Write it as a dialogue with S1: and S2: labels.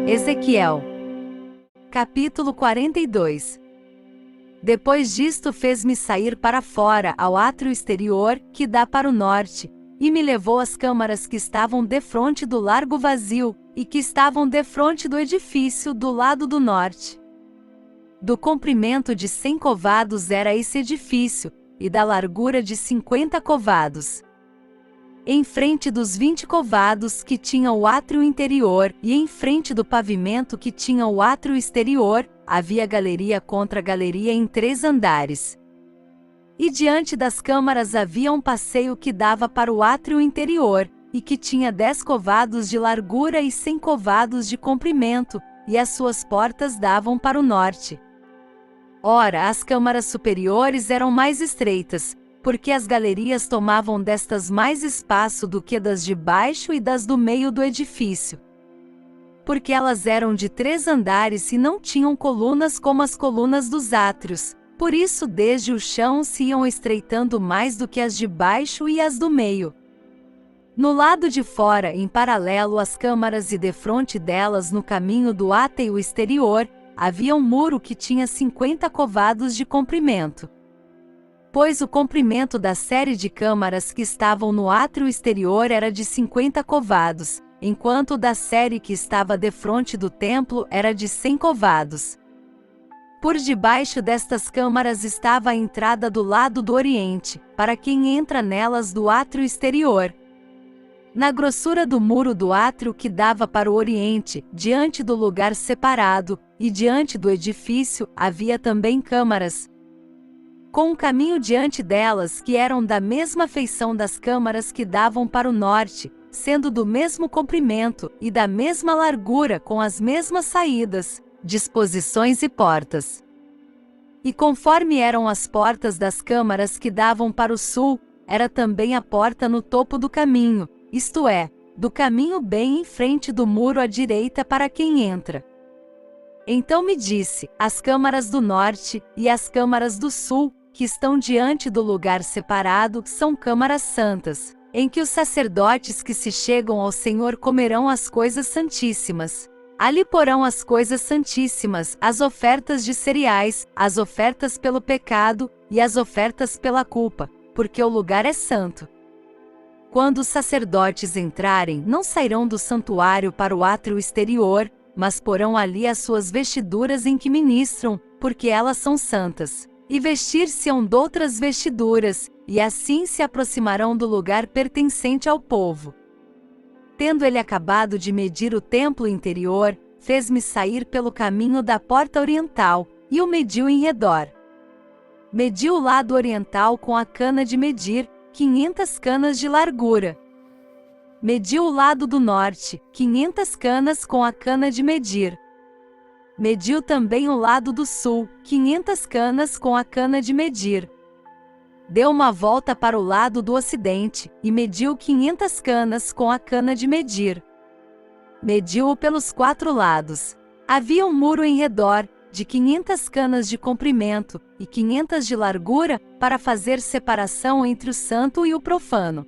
S1: Ezequiel. Capítulo 42. Depois disto fez-me sair para fora ao átrio exterior, que dá para o norte, e me levou às câmaras que estavam defronte do largo vazio, e que estavam defronte do edifício do lado do norte. Do comprimento de 100 covados era esse edifício, e da largura de 50 covados. Em frente dos 20 covados que tinha o átrio interior, e em frente do pavimento que tinha o átrio exterior, havia galeria contra galeria em 3 andares. E diante das câmaras havia um passeio que dava para o átrio interior, e que tinha 10 covados de largura e 100 covados de comprimento, e as suas portas davam para o norte. Ora, as câmaras superiores eram mais estreitas, porque as galerias tomavam destas mais espaço do que das de baixo e das do meio do edifício. Porque elas eram de 3 andares e não tinham colunas como as colunas dos átrios, por isso desde o chão se iam estreitando mais do que as de baixo e as do meio. No lado de fora, em paralelo às câmaras e defronte delas no caminho do átrio exterior, havia um muro que tinha 50 covados de comprimento. Pois o comprimento da série de câmaras que estavam no átrio exterior era de 50 covados, enquanto o da série que estava defronte do templo era de 100 covados. Por debaixo destas câmaras estava a entrada do lado do oriente, para quem entra nelas do átrio exterior. Na grossura do muro do átrio que dava para o oriente, diante do lugar separado, e diante do edifício, havia também câmaras, com um caminho diante delas que eram da mesma feição das câmaras que davam para o norte, sendo do mesmo comprimento, e da mesma largura com as mesmas saídas, disposições e portas. E conforme eram as portas das câmaras que davam para o sul, era também a porta no topo do caminho, isto é, do caminho bem em frente do muro à direita para quem entra. Então me disse, as câmaras do norte, e as câmaras do sul, que estão diante do lugar separado, são câmaras santas, em que os sacerdotes que se chegam ao Senhor comerão as coisas santíssimas. Ali porão as coisas santíssimas, as ofertas de cereais, as ofertas pelo pecado, e as ofertas pela culpa, porque o lugar é santo. Quando os sacerdotes entrarem, não sairão do santuário para o átrio exterior, mas porão ali as suas vestiduras em que ministram, porque elas são santas. E vestir-se-ão doutras vestiduras, e assim se aproximarão do lugar pertencente ao povo. Tendo ele acabado de medir o templo interior, fez-me sair pelo caminho da porta oriental, e o mediu em redor. Mediu o lado oriental com a cana de medir, 500 canas de largura. Mediu o lado do norte, 500 canas com a cana de medir. Mediu também o lado do sul, 500 canas com a cana de medir. Deu uma volta para o lado do ocidente, e mediu 500 canas com a cana de medir. Mediu-o pelos 4 lados. Havia um muro em redor, de 500 canas de comprimento, e 500 de largura, para fazer separação entre o santo e o profano.